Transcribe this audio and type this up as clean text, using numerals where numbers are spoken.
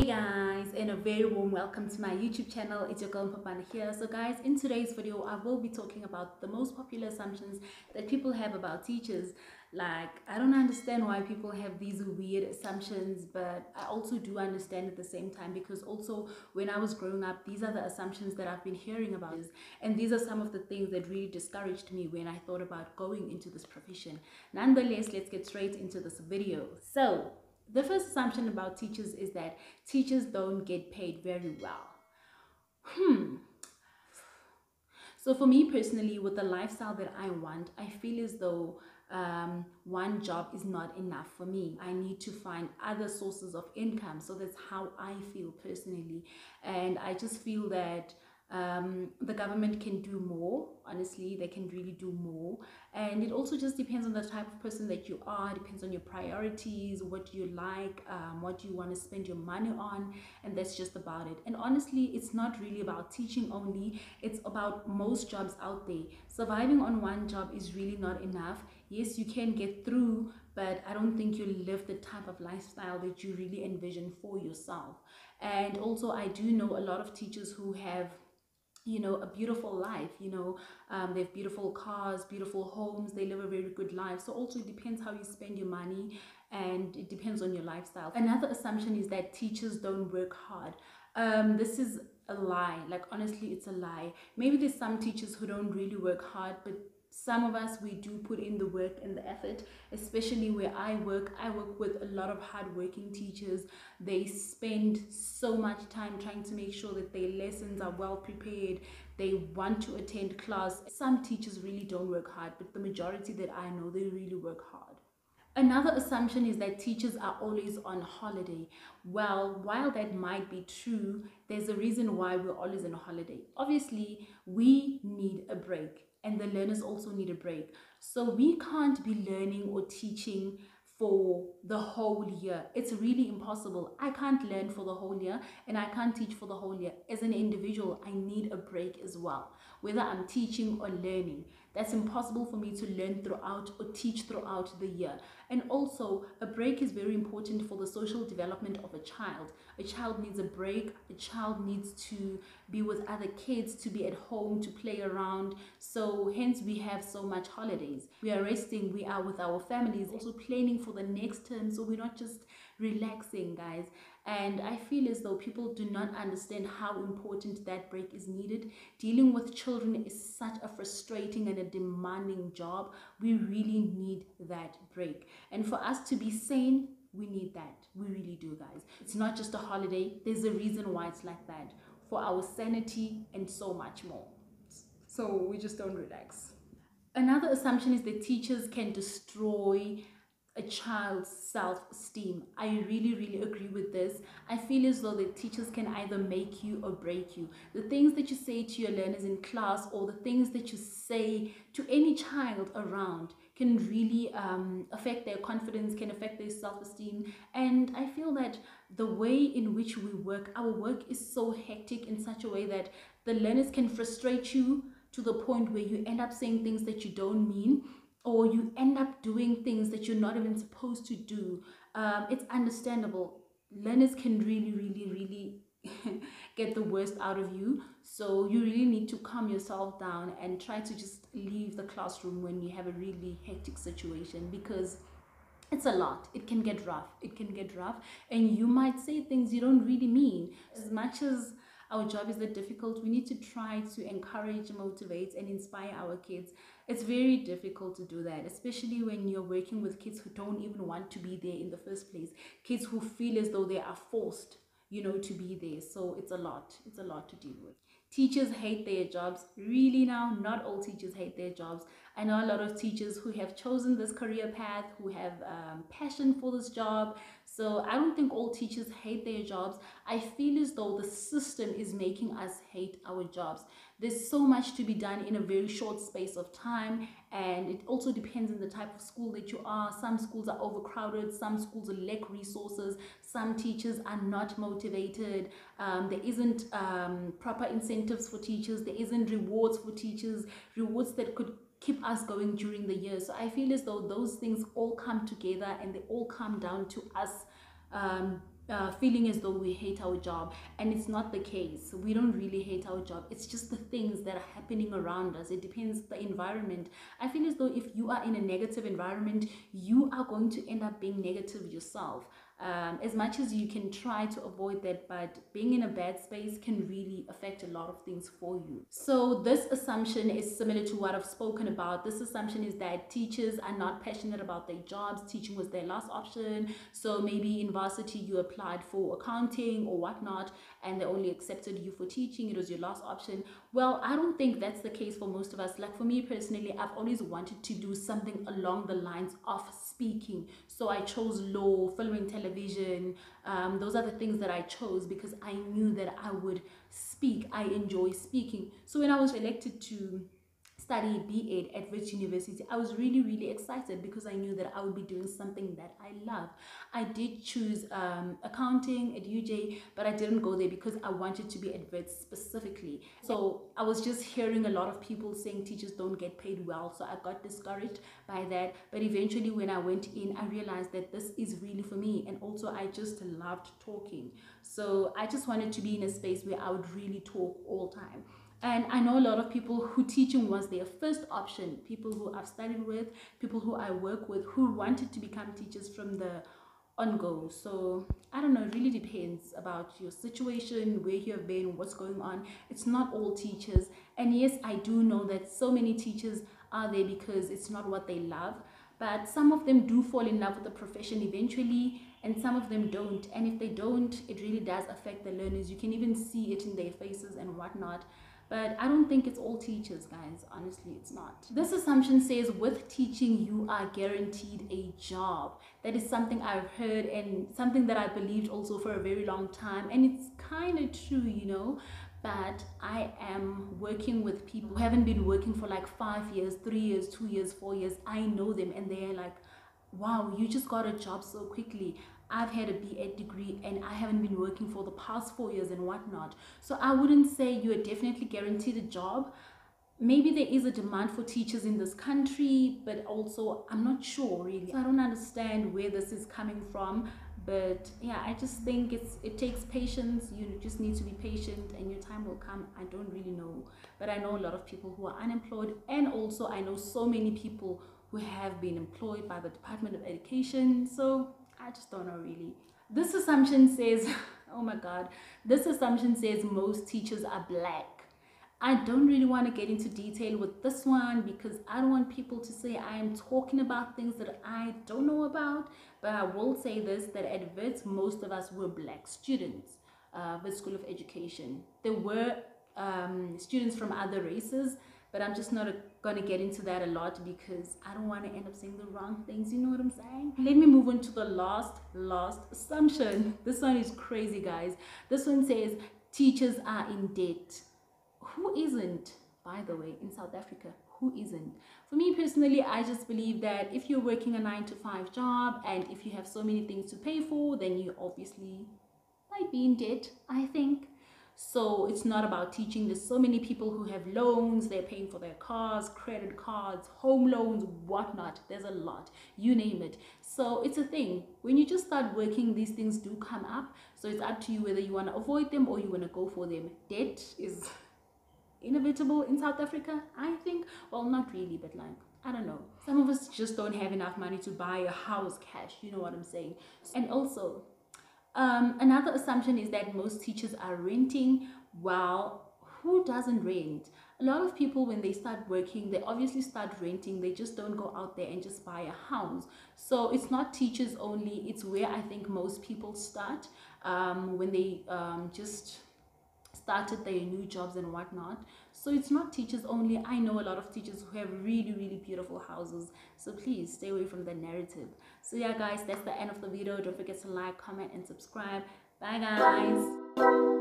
guys, and a very warm welcome to my YouTube channel. It's your girl Mphobanda here. So guys, in today's video I will be talking about the most popular assumptions that people have about teachers. Like, I don't understand why people have these weird assumptions, but I also do understand at the same time, because also when I was growing up, these are the assumptions that I've been hearing about, and these are some of the things that really discouraged me when I thought about going into this profession. Nonetheless, let's get straight into this video. So the first assumption about teachers is that teachers don't get paid very well. So for me personally, with the lifestyle that I want, I feel as though one job is not enough for me. I need to find other sources of income. So that's how I feel personally. And I just feel that the government can do more. Honestly, they can really do more, and it also just depends on the type of person that you are. It depends on your priorities, what you like, what you want to spend your money on, and that's just about it. And honestly, it's not really about teaching only. It's about most jobs out there. Surviving on one job is really not enough. Yes, you can get through, but I don't think you'll live the type of lifestyle that you really envision for yourself. And also, I do know a lot of teachers who have, you know, a beautiful life. They have beautiful cars, beautiful homes, they live a very good life. So also it depends how you spend your money, and it depends on your lifestyle. Another assumption is that teachers don't work hard. This is a lie. Like, honestly, it's a lie. Maybe there's some teachers who don't really work hard, but some of us, we do put in the work and the effort. Especially where I work with a lot of hardworking teachers. They spend so much time trying to make sure that their lessons are well prepared. They want to attend class. Some teachers really don't work hard, but the majority that I know, they really work hard. Another assumption is that teachers are always on holiday. Well, while that might be true, there's a reason why we're always on holiday. Obviously, we need a break, and the learners also need a break. So we can't be learning or teaching for the whole year. It's really impossible. I can't learn for the whole year, and I can't teach for the whole year. As an individual, I need a break as well, whether I'm teaching or learning. That's impossible for me to learn throughout or teach throughout the year. And also, a break is very important for the social development of a child. A child needs a break. A child needs to be with other kids, to be at home, to play around. So hence we have so much holidays. We are resting, we are with our families, also planning for the next term. So we're not just relaxing, guys. And I feel as though people do not understand how important that break is needed. Dealing with children is such a frustrating and a demanding job. We really need that break. And for us to be sane, we need that. We really do, guys. It's not just a holiday. There's a reason why it's like that. For our sanity and so much more. So we just don't relax. Another assumption is that teachers can destroy a child's self-esteem. I really agree with this. I feel as though the teachers can either make you or break you. The things that you say to your learners in class, or the things that you say to any child around, can really affect their confidence, can affect their self-esteem. And I feel that the way in which we work, our work is so hectic in such a way that the learners can frustrate you to the point where you end up saying things that you don't mean, or you end up doing things that you're not even supposed to do. It's understandable. Learners can really get the worst out of you. So you really need to calm yourself down and try to just leave the classroom when you have a really hectic situation, because it's a lot. It can get rough. It can get rough, and you might say things you don't really mean. As much as our job is that difficult, we need to try to encourage, motivate, and inspire our kids. It's very difficult to do that, especially when you're working with kids who don't even want to be there in the first place. Kids who feel as though they are forced, to be there. So it's a lot. It's a lot to deal with. Teachers hate their jobs. Really now, not all teachers hate their jobs. I know a lot of teachers who have chosen this career path, who have passion for this job. So I don't think all teachers hate their jobs. I feel as though the system is making us hate our jobs. There's so much to be done in a very short space of time, and it also depends on the type of school that you are. Some schools are overcrowded, some schools lack resources, some teachers are not motivated, there isn't proper incentives for teachers, there isn't rewards for teachers, rewards that could keep us going during the year. So I feel as though those things all come together, and they all come down to us feeling as though we hate our job, and it's not the case. We don't really hate our job. It's just the things that are happening around us. It depends the environment. I feel as though if you are in a negative environment, you are going to end up being negative yourself. As much as you can try to avoid that, but being in a bad space can really affect a lot of things for you. So this assumption is similar to what I've spoken about. This assumption is that teachers are not passionate about their jobs. Teaching was their last option. So maybe in varsity you applied for accounting or whatnot, and they only accepted you for teaching. It was your last option. Well, I don't think that's the case for most of us. Like for me personally, I've always wanted to do something along the lines of speaking. So I chose law, film and television. Those are the things that I chose because I knew that I would speak. I enjoy speaking. So when I was elected to study B.Ed at Wits University, I was really excited because I knew that I would be doing something that I love. I did choose accounting at UJ, but I didn't go there because I wanted to be at Wits specifically. So I was just hearing a lot of people saying teachers don't get paid well, so I got discouraged by that. But eventually when I went in, I realized that this is really for me, and also I just loved talking. So I just wanted to be in a space where I would really talk all the time. And I know a lot of people who teaching was their first option, people who I've studied with, people who I work with, who wanted to become teachers from the on-go. So I don't know, it really depends about your situation, where you have been, what's going on. It's not all teachers. And yes, I do know that so many teachers are there because it's not what they love, but some of them do fall in love with the profession eventually, and some of them don't. And if they don't, it really does affect the learners. You can even see it in their faces and whatnot. But I don't think it's all teachers, guys. Honestly, it's not. This assumption says with teaching, you are guaranteed a job. That is something I've heard and something that I believed also for a very long time. And it's kind of true, you know. But I am working with people who haven't been working for like 5 years, 3 years, 2 years, 4 years. I know them and they're like, wow, you just got a job so quickly. I've had a B.Ed degree and I haven't been working for the past 4 years and whatnot. So I wouldn't say you are definitely guaranteed a job. Maybe there is a demand for teachers in this country, but also I'm not sure really. So I don't understand where this is coming from. But yeah, I just think it takes patience. You just need to be patient and your time will come. I don't really know. But I know a lot of people who are unemployed, and also I know so many people who have been employed by the Department of Education. So I just don't know really. This assumption says, oh my God, this assumption says most teachers are black. I don't really want to get into detail with this one because I don't want people to say I am talking about things that I don't know about. But I will say this, that at Wits, most of us were black students, Wits School of Education. There were students from other races, but I'm just not going to get into that a lot because I don't want to end up saying the wrong things. You know what I'm saying? Let me move on to the last assumption. This one is crazy, guys. This one says teachers are in debt. Who isn't, by the way, in South Africa? Who isn't? For me personally, I just believe that if you're working a 9-to-5 job and if you have so many things to pay for, then you obviously might be in debt, I think. So it's not about teaching. There's so many people who have loans. They're paying for their cars, credit cards, home loans, whatnot. There's a lot, you name it. So it's a thing. When you just start working, these things do come up. So it's up to you whether you want to avoid them or you want to go for them. Debt is inevitable in South Africa, I think. Well, not really, but like, I don't know. Some of us just don't have enough money to buy a house cash. You know what I'm saying? And also, another assumption is that most teachers are renting. Well, who doesn't rent? A lot of people, when they start working, they obviously start renting. They just don't go out there and just buy a house. So it's not teachers only. It's where I think most people start when they just started their new jobs and whatnot. So it's not teachers only. I know a lot of teachers who have really beautiful houses. So please stay away from the narrative. So yeah, guys, that's the end of the video. Don't forget to like, comment, and subscribe. Bye, guys.